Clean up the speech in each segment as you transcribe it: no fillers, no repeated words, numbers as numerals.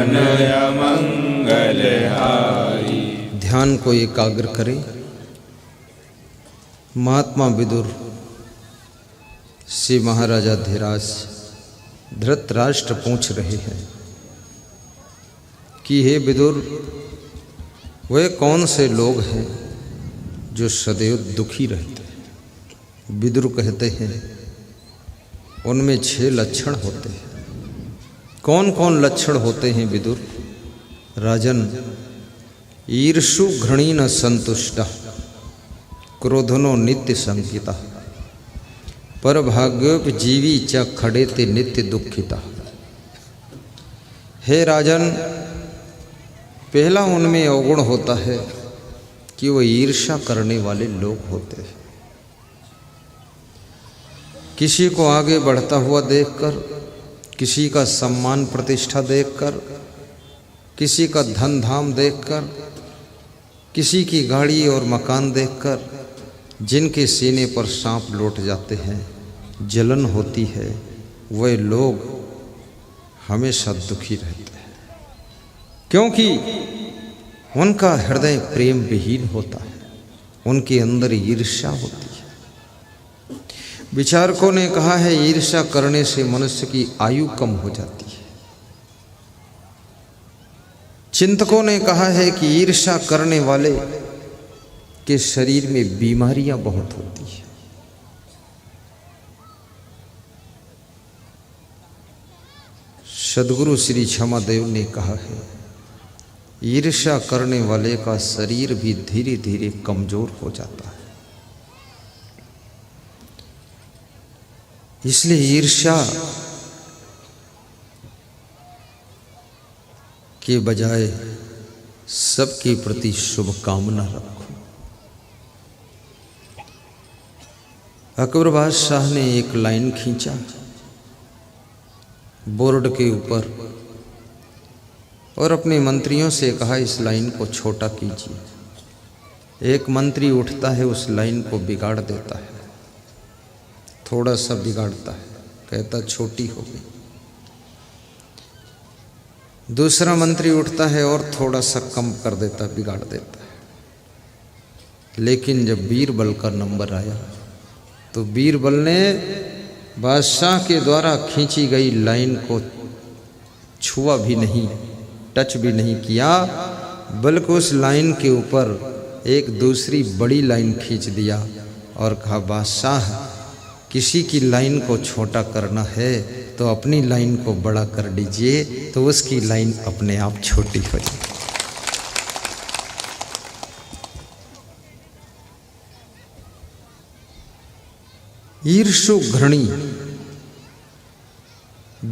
अनय मंगलहारी। ध्यान को एकाग्र करें। महात्मा विदुर से महाराजा धीराज धृतराष्ट्र पूछ रहे हैं कि हे विदुर, वे कौन से लोग हैं जो सदैव दुखी रहते हैं? विदुर कहते हैं उनमें 6 लक्षण होते हैं। कौन कौन लक्षण होते हैं विदुर? राजन, ईर्षु घृणी न संतुष्टा, क्रोधनो नित्य संकिता, पर भाग्योपजीवी च खड़े ते नित्य दुखिता। हे राजन, पहला उनमें अवगुण होता है कि वो ईर्ष्या करने वाले लोग होते हैं। किसी को आगे बढ़ता हुआ देखकर, किसी का सम्मान प्रतिष्ठा देखकर, किसी का धन धाम देखकर, किसी की गाड़ी और मकान देखकर जिनके सीने पर सांप लौट जाते हैं, जलन होती है, वे लोग हमेशा दुखी रहते हैं, क्योंकि उनका हृदय प्रेम विहीन होता है, उनके अंदर ईर्ष्या होती है। विचारकों ने कहा है ईर्ष्या करने से मनुष्य की आयु कम हो जाती है। चिंतकों ने कहा है कि ईर्ष्या करने वाले के शरीर में बीमारियां बहुत होती हैं। सद्गुरु श्री क्षमादेव ने कहा है ईर्ष्या करने वाले का शरीर भी धीरे धीरे कमजोर हो जाता है। इसलिए ईर्ष्या के बजाय सबके प्रति शुभकामना रखो। अकबर बादशाह ने एक लाइन खींचा बोर्ड के ऊपर और अपने मंत्रियों से कहा इस लाइन को छोटा कीजिए। एक मंत्री उठता है, उस लाइन को बिगाड़ देता है, थोड़ा सा बिगाड़ता है, कहता छोटी हो गई। दूसरा मंत्री उठता है और थोड़ा सा कम कर देता, बिगाड़ देता है। लेकिन जब बीरबल का नंबर आया तो बीरबल ने बादशाह के द्वारा खींची गई लाइन को छुआ भी नहीं, टच भी नहीं किया, बल्कि उस लाइन के ऊपर एक दूसरी बड़ी लाइन खींच दिया और कहा बादशाह, किसी की लाइन को छोटा करना है तो अपनी लाइन को बड़ा कर दीजिए, तो उसकी लाइन अपने आप छोटी हो जाए। ईर्ष्यु घृणी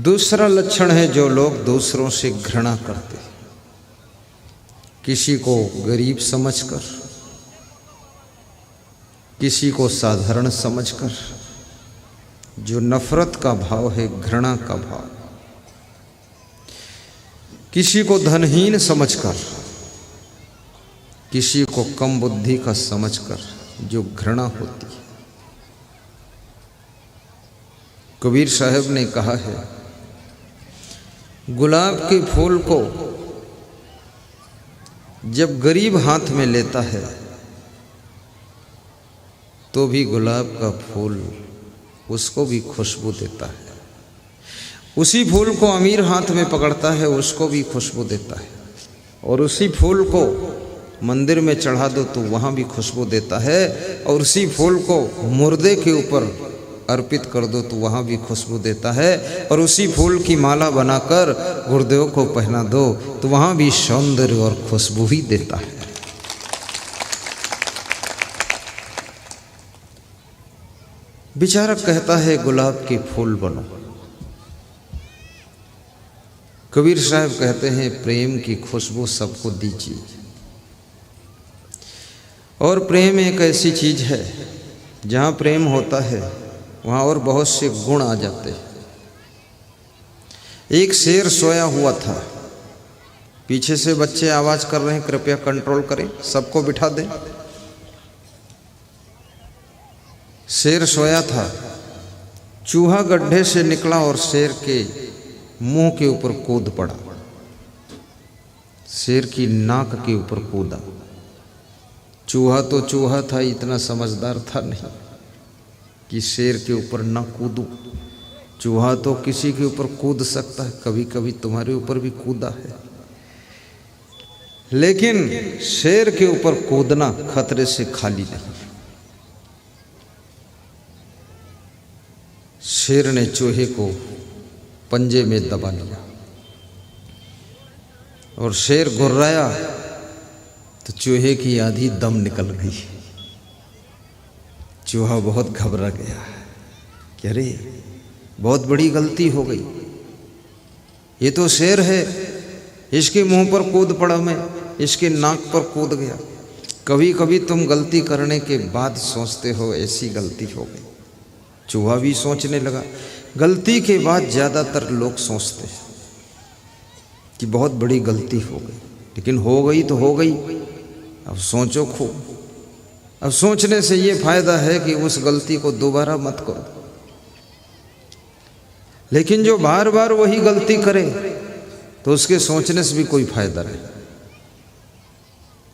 दूसरा लक्षण है जो लोग दूसरों से घृणा करते हैं। किसी को गरीब समझकर, किसी को साधारण समझकर, जो नफरत का भाव है, घृणा का भाव, किसी को धनहीन समझकर, किसी को कम बुद्धि का समझकर जो घृणा होती है। कबीर साहब ने कहा है गुलाब के फूल को जब गरीब हाथ में लेता है तो भी गुलाब का फूल उसको भी खुशबू देता है। उसी फूल को अमीर हाथ में पकड़ता है, उसको भी खुशबू देता है। और उसी फूल को मंदिर में चढ़ा दो तो वहाँ भी खुशबू देता है। और उसी फूल को मुर्दे के ऊपर अर्पित कर दो तो वहाँ भी खुशबू देता है। और उसी फूल की माला बनाकर गुरुदेव को पहना दो तो वहाँ भी सौंदर्य और खुशबू ही देता है। विचारक कहता है गुलाब के फूल बनो। कबीर साहब कहते हैं प्रेम की खुशबू सबको दीजिए। और प्रेम एक ऐसी चीज है जहाँ प्रेम होता है वहाँ और बहुत से गुण आ जाते हैं। एक शेर सोया हुआ था, पीछे से बच्चे आवाज कर रहे हैं कृपया कंट्रोल करें, सबको बिठा दें। शेर सोया था, चूहा गड्ढे से निकला और शेर के मुंह के ऊपर कूद पड़ा। शेर की नाक के ऊपर कूदा। चूहा तो चूहा था, इतना समझदार था नहीं कि शेर के ऊपर ना कूदूं। चूहा तो किसी के ऊपर कूद सकता है, कभी कभी तुम्हारे ऊपर भी कूदा है, लेकिन शेर के ऊपर कूदना खतरे से खाली नहीं। शेर ने चूहे को पंजे में दबा लिया और शेर गुर्राया तो चूहे की आधी दम निकल गई। चूहा बहुत घबरा गया कि अरे बहुत बड़ी गलती हो गई, ये तो शेर है, इसके मुंह पर कूद पड़ा मैं, इसके नाक पर कूद गया। कभी कभी तुम गलती करने के बाद सोचते हो ऐसी गलती हो गई। चूहा भी सोचने लगा। गलती के बाद ज़्यादातर लोग सोचते हैं कि बहुत बड़ी गलती हो गई, लेकिन हो गई तो हो गई, अब सोचो खूब। अब सोचने से ये फायदा है कि उस गलती को दोबारा मत करो। लेकिन जो बार बार वही गलती करे तो उसके सोचने से भी कोई फायदा नहीं,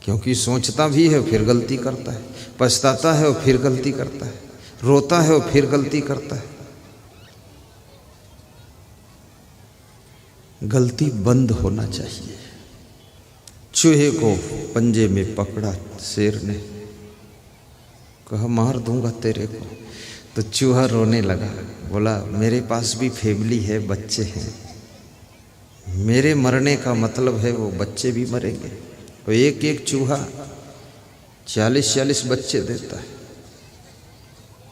क्योंकि सोचता भी है फिर गलती करता है, पछताता है और फिर गलती करता है, रोता है और फिर गलती करता है। गलती बंद होना चाहिए। चूहे को पंजे में पकड़ा शेर ने, कहा मार दूंगा तेरे को। तो चूहा रोने लगा, बोला मेरे पास भी फैमिली है, बच्चे हैं, मेरे मरने का मतलब है वो बच्चे भी मरेंगे। तो एक एक चूहा 40-40 बच्चे देता है,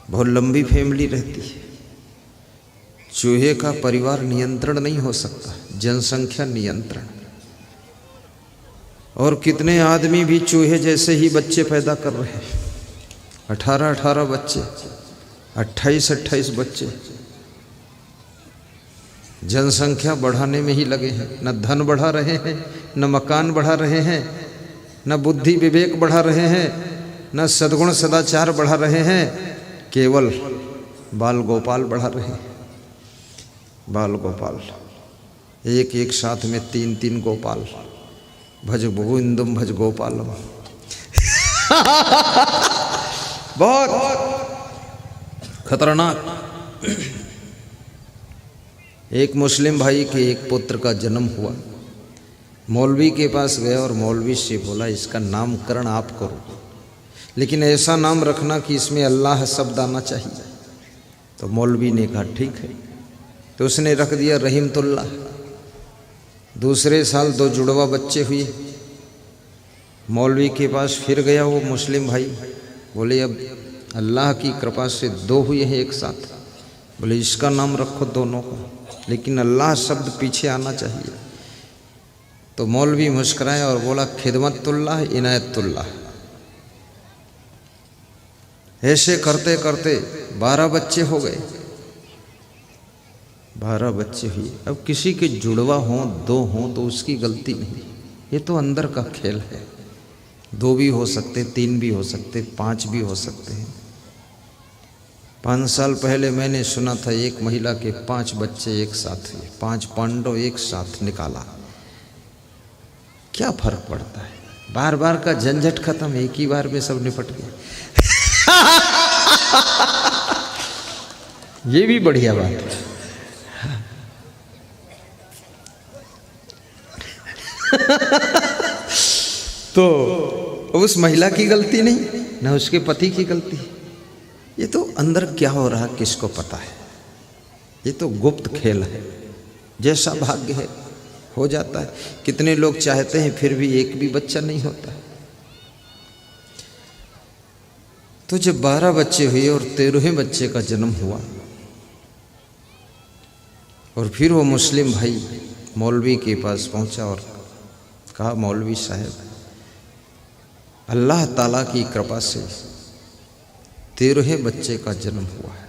बहुत लंबी फैमिली रहती है। चूहे का परिवार नियंत्रण नहीं हो सकता, जनसंख्या नियंत्रण। और कितने आदमी भी चूहे जैसे ही बच्चे पैदा कर रहे हैं, 18-18 बच्चे, 28-28 बच्चे। जनसंख्या बढ़ाने में ही लगे हैं, न धन बढ़ा रहे हैं, न मकान बढ़ा रहे हैं, न बुद्धि विवेक बढ़ा रहे हैं, न सद्गुण सदाचार बढ़ा रहे हैं, केवल बाल गोपाल बढ़ा रहे हैं। बाल गोपाल, एक एक साथ में 3-3 गोपाल। भज गोविंदम भज गोपालम। बहुत खतरनाक। एक मुस्लिम भाई के एक पुत्र का जन्म हुआ, मौलवी के पास गया और मौलवी से बोला इसका नामकरण आप करो, लेकिन ऐसा नाम रखना कि इसमें अल्लाह शब्द आना चाहिए। तो मौलवी ने कहा ठीक है, तो उसने रख दिया रहीमतुल्लाह। दूसरे साल 2 जुड़वा बच्चे हुए। मौलवी के पास फिर गया वो मुस्लिम भाई, बोले अब अल्लाह की कृपा से 2 हुए हैं एक साथ, बोले इसका नाम रखो दोनों को, लेकिन अल्लाह शब्द पीछे आना चाहिए। तो मौलवी मुस्कुराया और बोला खिदमतुल्लाह इनायतुल्लाह। ऐसे करते करते 12 बच्चे हो गए, 12 बच्चे हुए। अब किसी के जुड़वा हों 2 हों तो उसकी गलती नहीं, ये तो अंदर का खेल है। 2 भी हो सकते, 3 भी हो सकते, 5 भी हो सकते हैं। 5 साल पहले मैंने सुना था एक महिला के 5 बच्चे एक साथ हुए, 5 पांडव एक साथ निकाला। क्या फर्क पड़ता है, बार बार का झंझट खत्म, एक ही बार में सब निपट गया। ये भी बढ़िया बात है। तो उस महिला की गलती नहीं, न उसके पति की गलती। ये तो अंदर क्या हो रहा किसको पता है। ये तो गुप्त खेल है, जैसा भाग्य है हो जाता है। कितने लोग चाहते हैं फिर भी एक भी बच्चा नहीं होता। तो जब 12 बच्चे हुए और 13वें बच्चे का जन्म हुआ, और फिर वो मुस्लिम भाई मौलवी के पास पहुंचा और कहा मौलवी साहब, अल्लाह ताला की कृपा से 13वें बच्चे का जन्म हुआ है,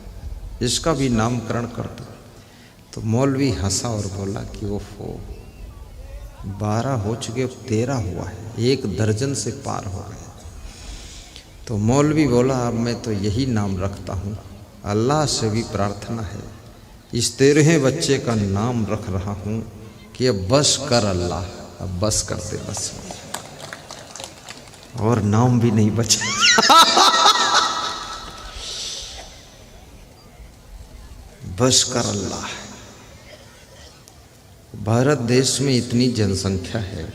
इसका भी नामकरण कर दो। तो मौलवी हंसा और बोला कि ओहो 12 हो चुके, अब 13 हुआ है, 1 दर्जन से पार हो गए। तो मौलवी बोला अब मैं तो यही नाम रखता हूँ, अल्लाह से भी प्रार्थना है, इस 13वें बच्चे का नाम रख रहा हूँ कि अब बस कर अल्लाह, अब बस कर दे, बस और नाम भी नहीं बचा। बस कर अल्लाह। भारत देश में इतनी जनसंख्या है,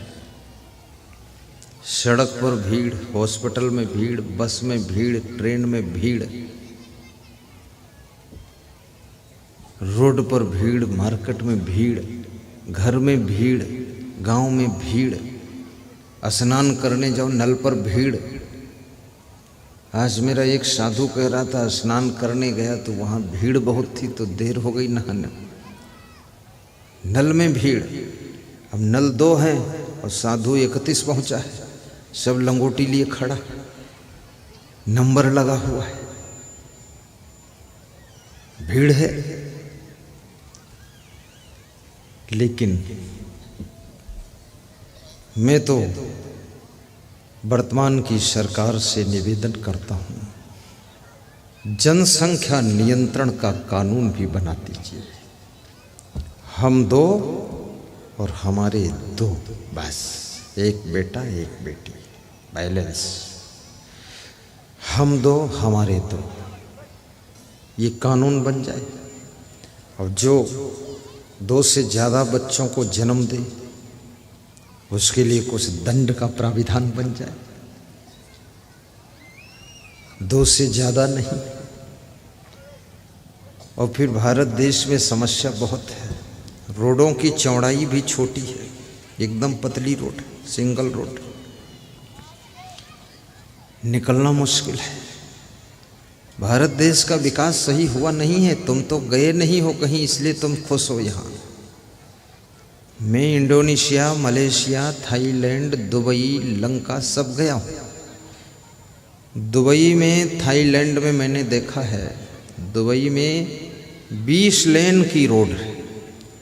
सड़क पर भीड़, हॉस्पिटल में भीड़, बस में भीड़, ट्रेन में भीड़, रोड पर भीड़, मार्केट में भीड़, घर में भीड़, गांव में भीड़, स्नान करने जाओ नल पर भीड़। आज मेरा एक साधु कह रहा था स्नान करने गया तो वहाँ भीड़ बहुत थी तो देर हो गई नहाने। नल में भीड़, अब नल 2 हैं और साधु 31 पहुँचा है, सब लंगोटी लिए खड़ा, नंबर लगा हुआ है, भीड़ है। लेकिन मैं तो वर्तमान की सरकार से निवेदन करता हूं, जनसंख्या नियंत्रण का कानून भी बना दीजिए। हम 2 और हमारे 2, बस, एक बेटा एक बेटी, बैलेंस। हम 2 हमारे 2, ये कानून बन जाए। और जो 2 से ज़्यादा बच्चों को जन्म दे उसके लिए कुछ दंड का प्राविधान बन जाए, 2 से ज़्यादा नहीं। और फिर भारत देश में समस्या बहुत है, रोडों की चौड़ाई भी छोटी है, एकदम पतली रोड, सिंगल रोड, निकलना मुश्किल है। भारत देश का विकास सही हुआ नहीं है। तुम तो गए नहीं हो कहीं इसलिए तुम खुश हो यहाँ। मैं Indonesia, Malaysia, Thailand, Dubai, Lanka सब गया हूँ। दुबई में, थाईलैंड में मैंने देखा है, दुबई में 20 लेन की रोड है,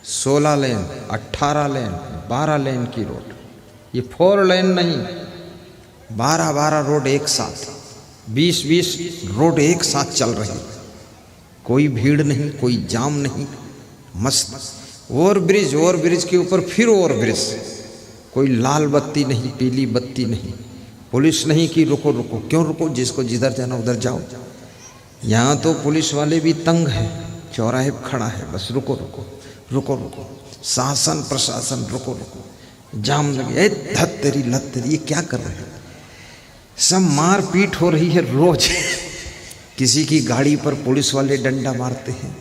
16 लेन, 18 लेन, 12 लेन की रोड। ये 4 लेन नहीं, 12-12 रोड एक साथ, 20-20 रोड एक साथ चल रही, कोई भीड़ नहीं, कोई जाम नहीं, मस्त। ओवर ब्रिज के ऊपर फिर ओवर ब्रिज, कोई लाल बत्ती नहीं, पीली बत्ती नहीं, पुलिस नहीं कि रुको रुको, क्यों रुको, जिसको जिधर जाना उधर जाओ। यहाँ तो पुलिस वाले भी तंग हैं, चौराहे पर खड़ा है, बस रुको रुको रुको रुको, शासन प्रशासन रुको रुको, जाम लगे, धत तेरी लत तेरी, ये क्या कर रहे हैं। सब मारपीट हो रही है रोज। किसी की गाड़ी पर पुलिस वाले डंडा मारते हैं,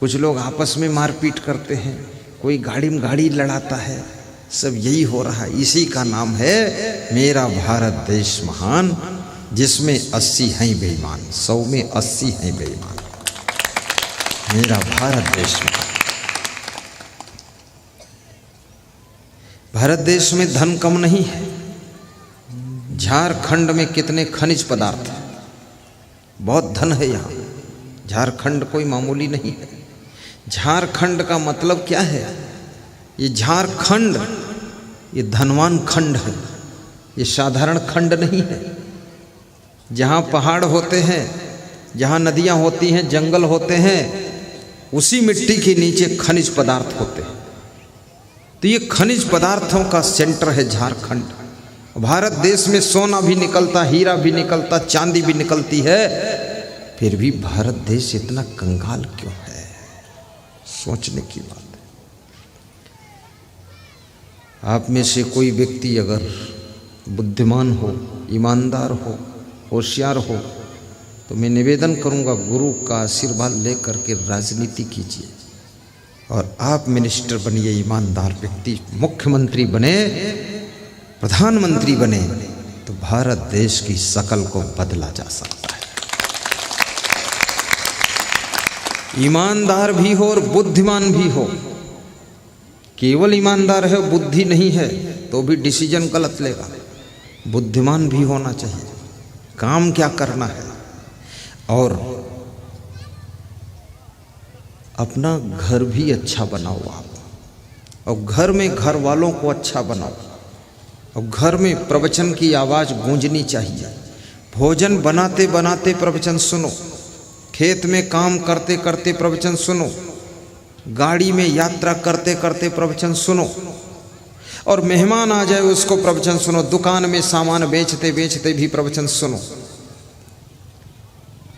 कुछ लोग आपस में मारपीट करते हैं, कोई गाड़ी में गाड़ी लड़ाता है, सब यही हो रहा है। इसी का नाम है मेरा भारत देश महान, जिसमें 80 हैं बेईमान, 100 में 80 हैं बेईमान। मेरा भारत देश महान। भारत देश में धन कम नहीं है। झारखंड में कितने खनिज पदार्थ हैं, बहुत धन है यहाँ। झारखंड कोई मामूली नहीं है। झारखंड का मतलब क्या है? ये झारखंड, ये धनवान खंड है, ये साधारण खंड नहीं है। जहाँ पहाड़ होते हैं, जहाँ नदियाँ होती हैं, जंगल होते हैं, उसी मिट्टी के नीचे खनिज पदार्थ होते हैं। तो ये खनिज पदार्थों का सेंटर है झारखंड। भारत देश में सोना भी निकलता, हीरा भी निकलता, चांदी भी निकलती है, फिर भी भारत देश इतना कंगाल क्यों है? सोचने की बात है। आप में से कोई व्यक्ति अगर बुद्धिमान हो, ईमानदार हो, होशियार हो, तो मैं निवेदन करूंगा गुरु का आशीर्वाद लेकर के राजनीति कीजिए और आप मिनिस्टर बनिए, ईमानदार व्यक्ति, मुख्यमंत्री बने, प्रधानमंत्री बने, तो भारत देश की शकल को बदला जा सकता है। ईमानदार भी हो और बुद्धिमान भी हो। केवल ईमानदार है, बुद्धि नहीं है, तो भी डिसीजन गलत लेगा। बुद्धिमान भी होना चाहिए, काम क्या करना है, और अपना घर भी अच्छा बनाओ आप, और घर में घर वालों को अच्छा बनाओ, और घर में प्रवचन की आवाज़ गूंजनी चाहिए। भोजन बनाते बनाते प्रवचन सुनो, खेत में काम करते करते प्रवचन सुनो, गाड़ी में यात्रा करते करते प्रवचन सुनो, और मेहमान आ जाए उसको प्रवचन सुनो, दुकान में सामान बेचते बेचते भी प्रवचन सुनो।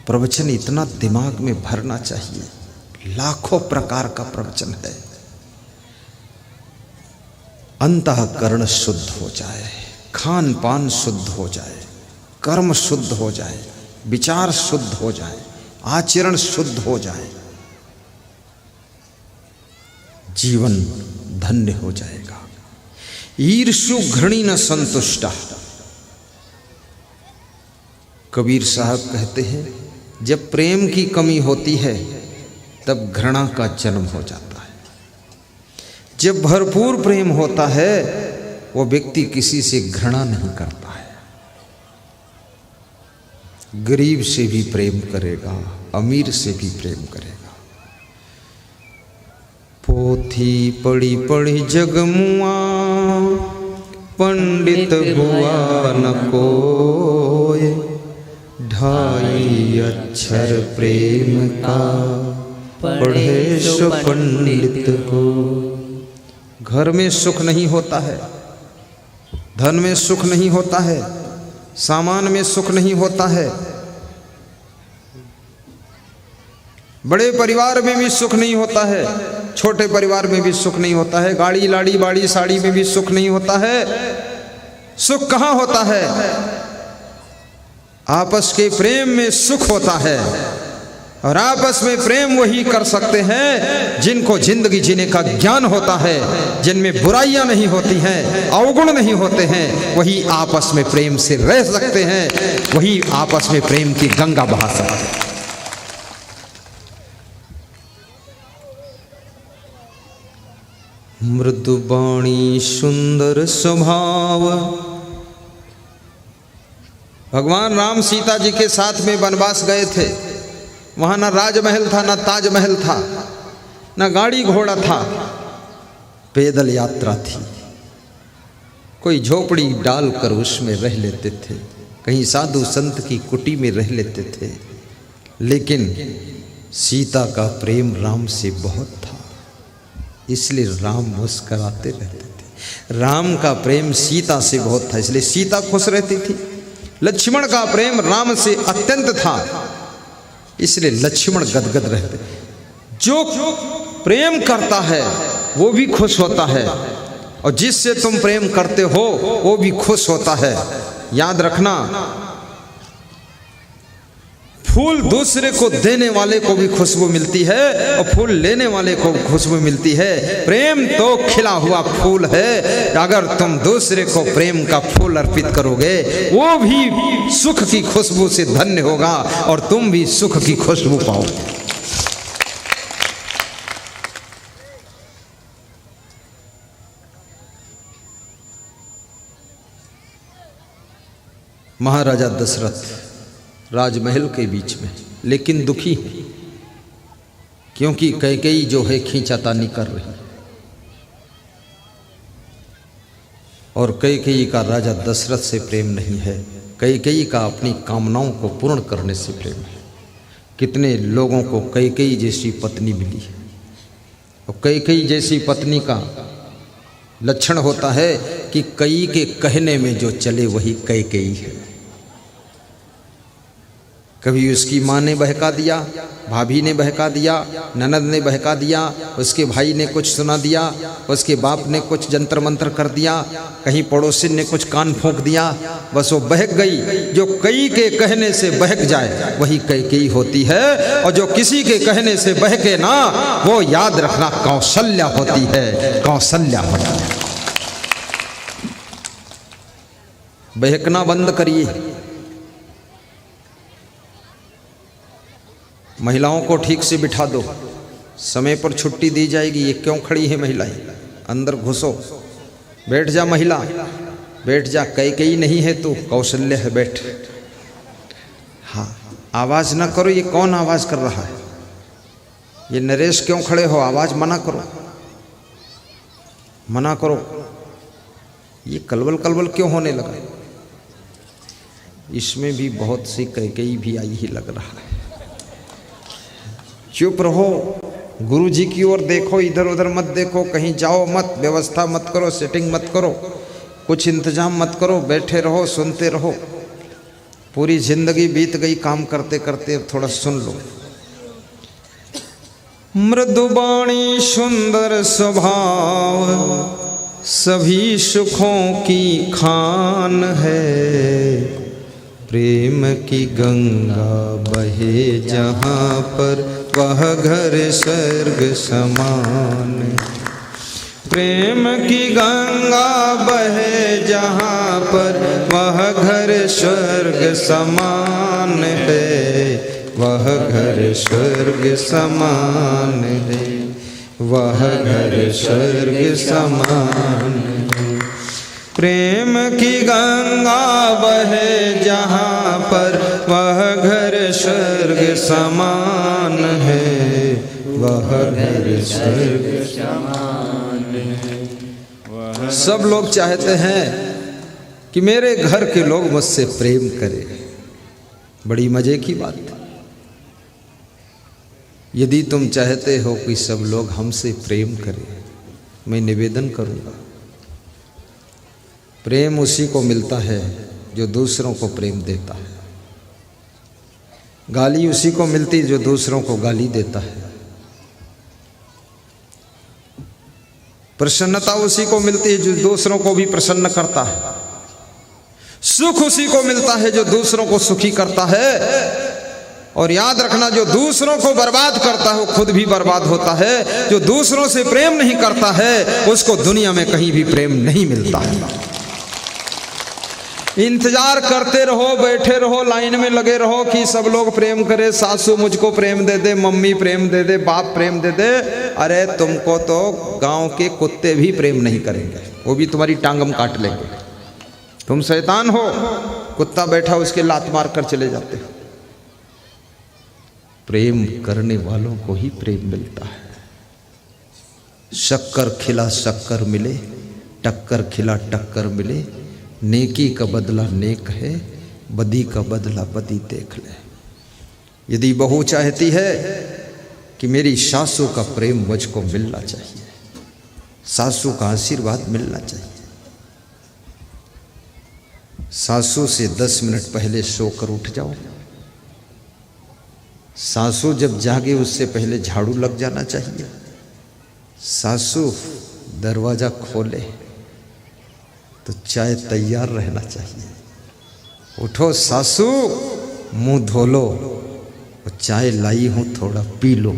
प्रवचन इतना दिमाग में भरना चाहिए, लाखों प्रकार का प्रवचन है। अंतःकरण शुद्ध हो जाए, खान पान शुद्ध हो जाए, कर्म शुद्ध हो जाए, विचार शुद्ध हो जाए, आचरण शुद्ध हो जाए, जीवन धन्य हो जाएगा। ईर्ष्यु घृणी न संतुष्टा। कबीर साहब कहते हैं जब प्रेम की कमी होती है तब घृणा का जन्म हो जाता है। जब भरपूर प्रेम होता है वो व्यक्ति किसी से घृणा नहीं करता है। गरीब से भी प्रेम करेगा, अमीर से भी प्रेम करेगा। पोथी पढ़ी पढ़ी जगमुआ, पंडित हुआ न कोय, ढाई अक्षर प्रेम का पढ़े सो पंडित हो। घर में सुख नहीं होता है, धन में सुख नहीं होता है, सामान में सुख नहीं होता है, बड़े परिवार में भी सुख नहीं होता है, छोटे परिवार में भी सुख नहीं होता है, गाड़ी लाड़ी बाड़ी साड़ी में भी सुख नहीं होता है। सुख कहाँ होता है? आपस के प्रेम में सुख होता है। और आपस में प्रेम वही कर सकते हैं जिनको जिंदगी जीने का ज्ञान होता है, जिनमें बुराइयां नहीं होती हैं, अवगुण नहीं होते हैं। वही आपस में प्रेम से रह सकते हैं, वही आपस में प्रेम की गंगा बहा सकते हैं। मृदुबाणी सुंदर स्वभाव। भगवान राम सीता जी के साथ में वनवास गए थे। वहां ना राजमहल था, ना ताजमहल था, ना गाड़ी घोड़ा था, पैदल यात्रा थी। कोई झोपड़ी डालकर उसमें रह लेते थे, कहीं साधु संत की कुटी में रह लेते थे। लेकिन सीता का प्रेम राम से बहुत था, इसलिए राम मुस्कराते रहते थे। राम का प्रेम सीता से बहुत था, इसलिए सीता खुश रहती थी। लक्ष्मण का प्रेम राम से अत्यंत था, इसलिए लक्ष्मण गदगद रहते। जो प्रेम करता है वो भी खुश होता है, और जिससे तुम प्रेम करते हो वो भी खुश होता है। याद रखना, फूल दूसरे को देने वाले को भी खुशबू मिलती है और फूल लेने वाले को खुशबू मिलती है। प्रेम तो खिला हुआ फूल है। अगर तुम दूसरे को प्रेम का फूल अर्पित करोगे वो भी सुख की खुशबू से धन्य होगा और तुम भी सुख की खुशबू पाओगे। महाराजा दशरथ राजमहल के बीच में, लेकिन दुखी है क्योंकि कैकेयी जो है खींचातानी कर रही, और कैकेयी का राजा दशरथ से प्रेम नहीं है। कैकेयी का अपनी कामनाओं को पूर्ण करने से प्रेम है। कितने लोगों को कैकेयी जैसी पत्नी मिली है, और कैकेयी जैसी पत्नी का लक्षण होता है कि कई के कहने में जो चले वही कैकेयी है। कभी उसकी माँ ने बहका दिया, भाभी ने बहका दिया, ननद ने बहका दिया, उसके भाई ने कुछ सुना दिया, उसके बाप ने कुछ जंतर मंतर कर दिया, कहीं पड़ोसी ने कुछ कान फूंक दिया, बस वो बहक गई। जो कई के कहने से बहक जाए वही कैकेयी होती है, और जो किसी के कहने से बहके ना वो याद रखना कौशल्या होती है, कौशल्या होती है। बहकना बंद करिए। महिलाओं को ठीक से बिठा दो, समय पर छुट्टी दी जाएगी। ये क्यों खड़ी है महिलाएं? अंदर घुसो, बैठ जा महिला, बैठ जा। कैकेयी नहीं है तू, कौशल्य है, बैठ। हाँ, आवाज ना करो। ये कौन आवाज कर रहा है? ये नरेश क्यों खड़े हो? आवाज मना करो, मना करो। ये कलबल कलबल क्यों होने लगा? इसमें भी बहुत सी कैकेयी भी आई ही लग रहा है। चुप रहो, गुरु जी की ओर देखो, इधर उधर मत देखो, कहीं जाओ मत, व्यवस्था मत करो, सेटिंग मत करो, कुछ इंतजाम मत करो, बैठे रहो, सुनते रहो। पूरी जिंदगी बीत गई काम करते करते, अब थोड़ा सुन लो। मृदुबाणी सुंदर स्वभाव सभी सुखों की खान है, प्रेम की गंगा बहे जहाँ पर वह घर स्वर्ग समान। प्रेम की गंगा बहे जहाँ पर वह घर स्वर्ग समान है, वह घर स्वर्ग समान है, वह घर स्वर्ग समान है। प्रेम की गंगा बहे जहाँ पर वह घर स्वर्ग समान है, वह घर स्वर्ग समान है। सब लोग चाहते हैं कि मेरे घर के लोग मुझसे प्रेम करें। बड़ी मजे की बात है। यदि तुम चाहते हो कि सब लोग हमसे प्रेम करें, मैं निवेदन करूंगा, प्रेम उसी को मिलता है जो दूसरों को प्रेम देता है। गाली उसी को मिलती जो दूसरों को गाली देता है। प्रसन्नता उसी को मिलती है जो दूसरों को भी प्रसन्न करता है। सुख उसी को मिलता है जो दूसरों को सुखी करता है। और याद रखना, जो दूसरों को बर्बाद करता है वो खुद भी बर्बाद होता है। जो दूसरों से प्रेम नहीं करता है उसको दुनिया में कहीं भी प्रेम नहीं मिलता है। इंतजार करते रहो, बैठे रहो, लाइन में लगे रहो कि सब लोग प्रेम करे, सासू मुझको प्रेम दे दे, मम्मी प्रेम दे दे, बाप प्रेम दे दे। अरे तुमको तो गांव के कुत्ते भी प्रेम नहीं करेंगे, वो भी तुम्हारी टांगम काट लेंगे। तुम शैतान हो, कुत्ता बैठा उसके लात मार कर चले जाते हो। प्रेम करने वालों को ही प्रेम मिलता है। शक्कर खिला शक्कर मिले, टक्कर खिला टक्कर मिले, नेकी का बदला नेक है, बदी का बदला बदी देख ले। यदि बहू चाहती है कि मेरी सासू का प्रेम मुझको मिलना चाहिए, सासू का आशीर्वाद मिलना चाहिए, सासू से 10 मिनट पहले सोकर उठ जाओ। सासू जब जागे उससे पहले झाड़ू लग जाना चाहिए। सासू दरवाजा खोले तो चाय तैयार रहना चाहिए। उठो सासू, मुंह धो लो, चाय लाई हूं थोड़ा पी लो,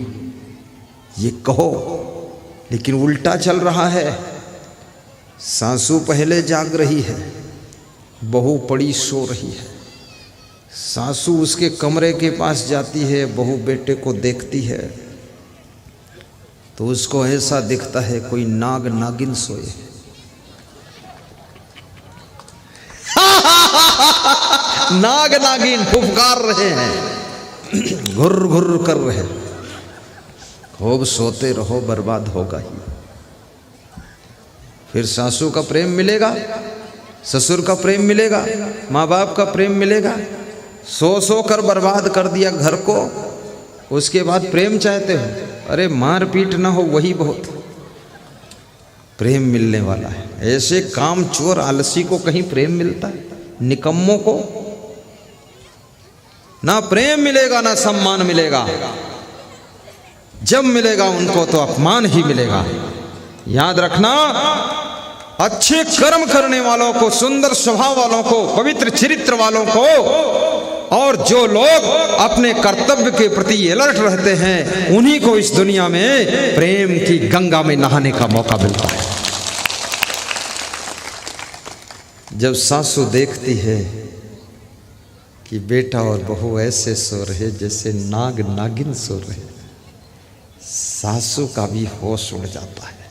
ये कहो। लेकिन उल्टा चल रहा है। सासू पहले जाग रही है, बहू पड़ी सो रही है। सासू उसके कमरे के पास जाती है, बहू बेटे को देखती है तो उसको ऐसा दिखता है कोई नाग नागिन सोए। नाग नागिन फुफकार रहे हैं, घुर घुर कर रहे हैं। खूब सोते रहो, बर्बाद होगा ही। फिर सासू का प्रेम मिलेगा, ससुर का प्रेम मिलेगा, माँ बाप का प्रेम मिलेगा। सो कर बर्बाद कर दिया घर को, उसके बाद प्रेम चाहते हो। अरे मार पीट ना हो वही बहुत प्रेम मिलने वाला है। ऐसे काम चोर आलसी को कहीं प्रेम मिलता है? निकम्मों को ना प्रेम मिलेगा ना सम्मान मिलेगा। जब मिलेगा उनको तो अपमान ही मिलेगा। याद रखना, अच्छे कर्म करने वालों को, सुंदर स्वभाव वालों को, पवित्र चरित्र वालों को, और जो लोग अपने कर्तव्य के प्रति अलर्ट रहते हैं, उन्हीं को इस दुनिया में प्रेम की गंगा में नहाने का मौका मिलता है। जब सासू देखती है कि बेटा और बहू ऐसे सो रहे जैसे नाग नागिन सो रहे, सासू का भी होश उड़ जाता है।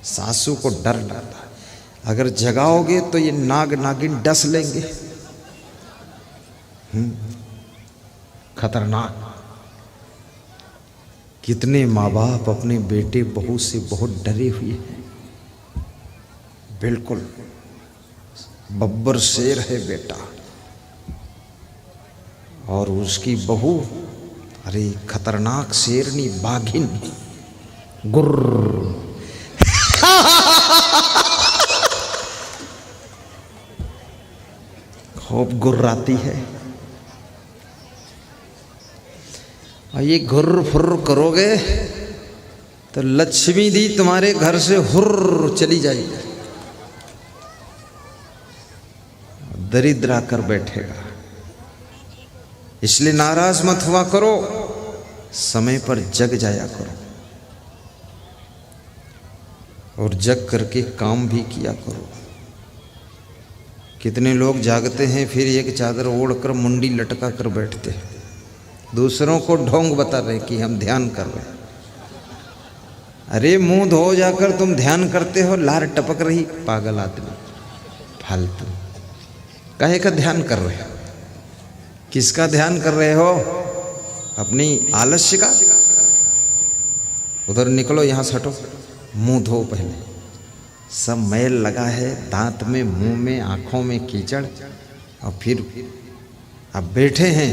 सासू को डर लगता है, अगर जगाओगे तो ये नाग नागिन डस लेंगे। खतरनाक। कितने माँ बाप अपने बेटे बहू से बहुत डरे हुए हैं। बिल्कुल बब्बर शेर है बेटा, और उसकी बहू अरे खतरनाक शेरनी बाघिन। गुर्र। खूब गुर्राती है। और ये गुर्र फुर्र करोगे तो लक्ष्मी दी तुम्हारे घर से हुर्र चली जाएगी, दरिद्र आकर बैठेगा। इसलिए नाराज मत हुआ करो, समय पर जग जाया करो और जग करके काम भी किया करो। कितने लोग जागते हैं फिर एक चादर ओढ़कर मुंडी लटका कर बैठते हैं, दूसरों को ढोंग बता रहे कि हम ध्यान कर रहे हैं। अरे मुंह धो जाकर तुम ध्यान करते हो, लार टपक रही, पागल आदमी, फालतू। काहे का ध्यान कर रहे हो? किसका ध्यान कर रहे हो? अपनी आलस्य का? उधर निकलो, यहां से हटो, मुंह धो पहले। सब मैल लगा है, दांत में, मुंह में, आंखों में कीचड़, और फिर अब बैठे हैं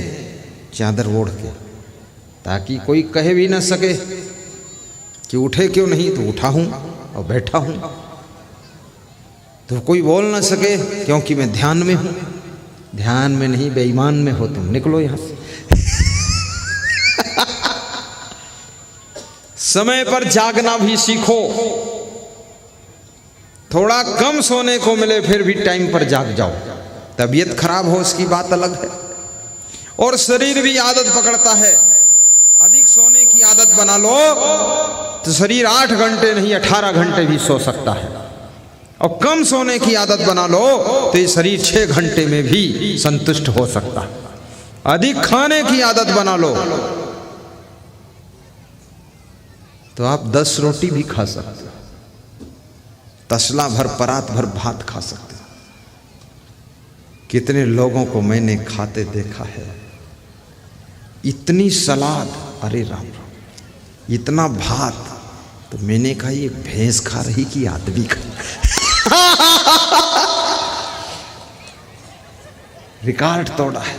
चादर ओढ़ के, ताकि कोई कहे भी ना सके कि उठे क्यों नहीं, तो उठा हूं और बैठा हूं, तो कोई बोल ना सके क्योंकि मैं ध्यान में हूं। ध्यान में नहीं, बेईमान में हो तुम, निकलो यहां से। समय पर जागना भी सीखो। थोड़ा कम सोने को मिले फिर भी टाइम पर जाग जाओ। तबीयत खराब हो उसकी बात अलग है, और शरीर भी आदत पकड़ता है। अधिक सोने की आदत बना लो तो शरीर 8 घंटे नहीं 18 घंटे भी सो सकता है, और कम सोने की आदत बना लो तो ये शरीर 6 घंटे में भी संतुष्ट हो सकता है। अधिक खाने की आदत बना लो तो आप 10 रोटी भी खा सकते हो, तसला भर परात भर भात खा सकते हो। कितने लोगों को मैंने खाते देखा है, इतनी सलाद, अरे राम राम, इतना भात, तो मैंने कहा ये भैंस खा रही कि आदमी खा। रिकॉर्ड तोड़ा है।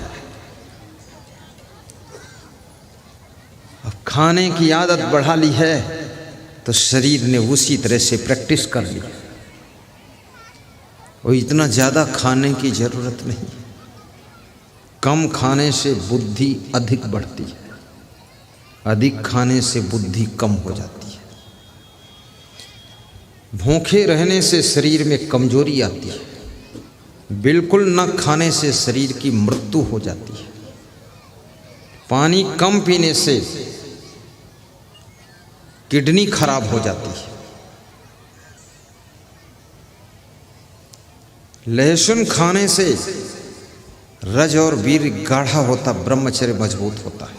अब खाने की आदत बढ़ा ली है तो शरीर ने उसी तरह से प्रैक्टिस कर ली, और इतना ज़्यादा खाने की जरूरत नहीं। कम खाने से बुद्धि अधिक बढ़ती है, अधिक खाने से बुद्धि कम हो जाती है। भूखे रहने से शरीर में कमजोरी आती है, बिल्कुल न खाने से शरीर की मृत्यु हो जाती है। पानी कम पीने से किडनी खराब हो जाती है। लहसुन खाने से रज और वीर गाढ़ा होता, ब्रह्मचर्य मजबूत होता है।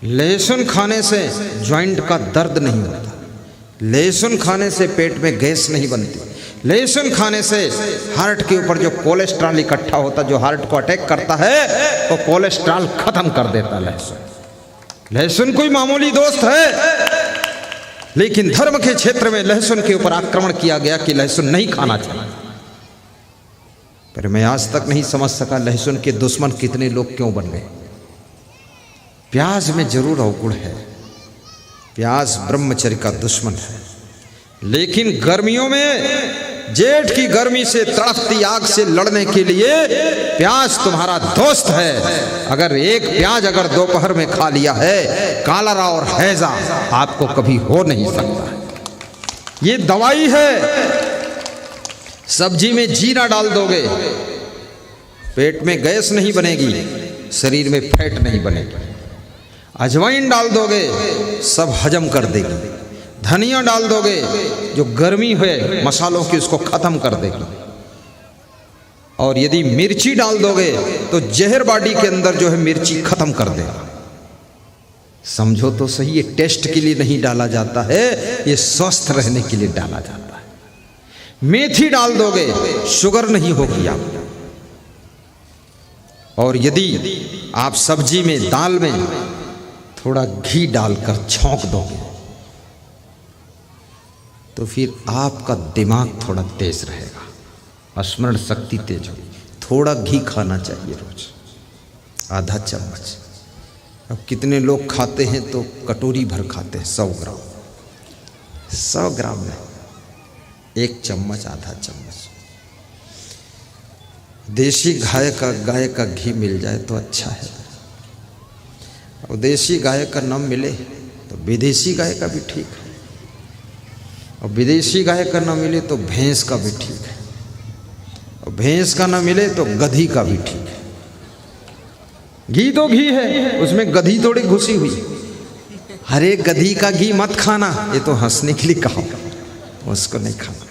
लहसुन खाने से जॉइंट का दर्द नहीं होता। लहसुन खाने से पेट में गैस नहीं बनती। लहसुन खाने से हार्ट के ऊपर जो कोलेस्ट्रॉल इकट्ठा होता, जो हार्ट को अटैक करता है, तो कोलेस्ट्रॉल खत्म कर देता लहसुन। लहसुन कोई मामूली दोस्त है, लेकिन धर्म के क्षेत्र में लहसुन के ऊपर आक्रमण किया गया कि लहसुन नहीं खाना चाहिए। पर मैं आज तक नहीं समझ सका लहसुन के दुश्मन कितने लोग क्यों बन गए। प्याज में जरूर अवगुण है, प्याज ब्रह्मचर्य का दुश्मन है, लेकिन गर्मियों में जेठ की गर्मी से तड़पती आग से लड़ने के लिए प्याज तुम्हारा दोस्त है। अगर एक प्याज अगर दोपहर में खा लिया है, कालरा और हैजा आपको कभी हो नहीं सकता। ये दवाई है। सब्जी में जीरा डाल दोगे, पेट में गैस नहीं बनेगी, शरीर में फैट नहीं बनेगी। अजवाइन डाल दोगे, सब हजम कर देगी। धनिया डाल दोगे, जो गर्मी है मसालों की उसको खत्म कर देगी। और यदि मिर्ची डाल दोगे तो जहर बॉडी के अंदर जो है मिर्ची खत्म कर देगा। समझो तो सही, ये टेस्ट के लिए नहीं डाला जाता है, ये स्वस्थ रहने के लिए डाला जाता है। मेथी डाल दोगे, शुगर नहीं होगी आप। और यदि आप सब्जी में, दाल में थोड़ा घी डालकर छौंक दोगे तो फिर आपका दिमाग थोड़ा तेज रहेगा, स्मरण शक्ति तेज होगी। थोड़ा घी खाना चाहिए रोज, आधा चम्मच। अब कितने लोग खाते हैं तो कटोरी भर खाते हैं, 100 ग्राम। 100 ग्राम में 1 चम्मच, आधा चम्मच। देसी गाय का घी मिल जाए तो अच्छा है, और देसी गाय का न मिले तो विदेशी गाय का भी ठीक है, और विदेशी गाय का न मिले तो भैंस का भी ठीक है, और भैंस का न मिले तो गधी का भी ठीक है। घी तो घी है, उसमें गधी थोड़ी घुसी हुई। अरे गधी का घी मत खाना, ये तो हंसने के लिए कहा, उसको नहीं खाना।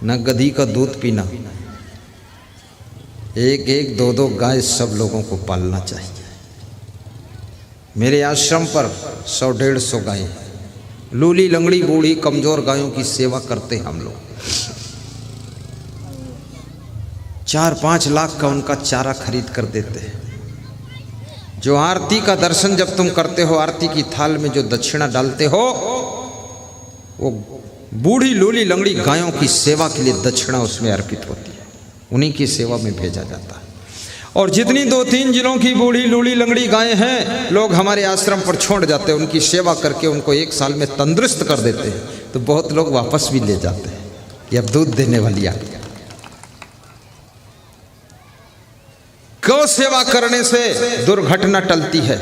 न गधी का दूध पीना। 1-1, 2-2 गाय सब लोगों को पालना चाहिए। मेरे आश्रम पर 100-150 गाय, लूली लंगड़ी बूढ़ी कमजोर गायों की सेवा करते हम लोग। 4-5 लाख का उनका चारा खरीद कर देते हैं। जो आरती का दर्शन जब तुम करते हो, आरती की थाल में जो दक्षिणा डालते हो, वो बूढ़ी लूली लंगड़ी गायों की सेवा के लिए दक्षिणा उसमें अर्पित होती है, उन्हीं की सेवा में भेजा जाता है। और जितनी 2-3 जिलों की बूढ़ी लूली लंगड़ी गायें हैं, लोग हमारे आश्रम पर छोड़ जाते हैं, उनकी सेवा करके उनको 1 साल में तंदुरुस्त कर देते हैं। तो बहुत लोग वापस भी ले जाते हैं कि अब दूध देने वाली आ गई। गौ सेवा करने से दुर्घटना टलती है,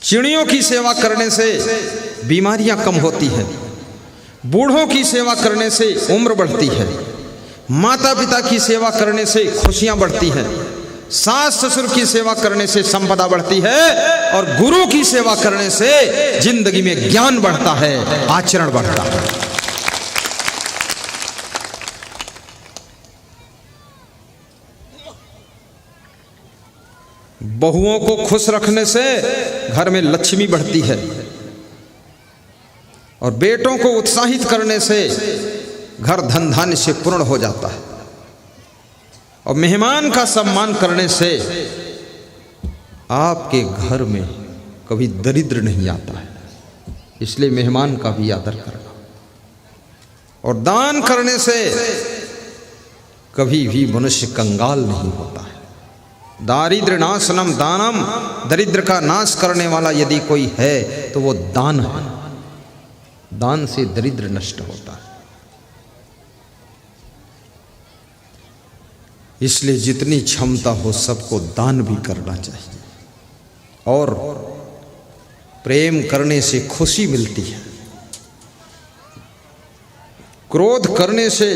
चिड़ियों की सेवा करने से बीमारियां कम होती हैं, बूढ़ों की सेवा करने से उम्र बढ़ती है, माता पिता की सेवा करने से खुशियां बढ़ती हैं, सास ससुर की सेवा करने से संपदा बढ़ती है, और गुरु की सेवा करने से जिंदगी में ज्ञान बढ़ता है, आचरण बढ़ता है। बहुओं को खुश रखने से घर में लक्ष्मी बढ़ती है, और बेटों को उत्साहित करने से घर धन धान्य से पूर्ण हो जाता है, और मेहमान का सम्मान करने से आपके घर में कभी दरिद्र नहीं आता है। इसलिए मेहमान का भी आदर करना, और दान करने से कभी भी मनुष्य कंगाल नहीं होता है। दारिद्र्य नाशनम दानम, दरिद्र का नाश करने वाला यदि कोई है तो वो दान है। दान से दरिद्र नष्ट होता है। इसलिए जितनी क्षमता हो सबको दान भी करना चाहिए, और प्रेम करने से खुशी मिलती है, क्रोध करने से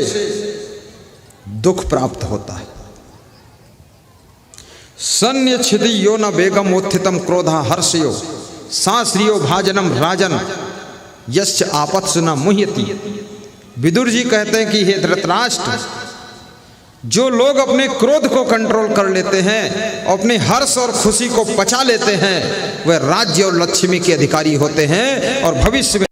दुख प्राप्त होता है। सन्य छिदि यो न बेगम उत्थितम क्रोधा हर्षयो साश्रियो भाजनम राजन यश्च आपत्सु न मुह्यति। विदुर जी कहते हैं कि हे धृतराष्ट्र, जो लोग अपने क्रोध को कंट्रोल कर लेते हैं, अपने हर्ष और खुशी को पचा लेते हैं, वह राज्य और लक्ष्मी के अधिकारी होते हैं, और भविष्य में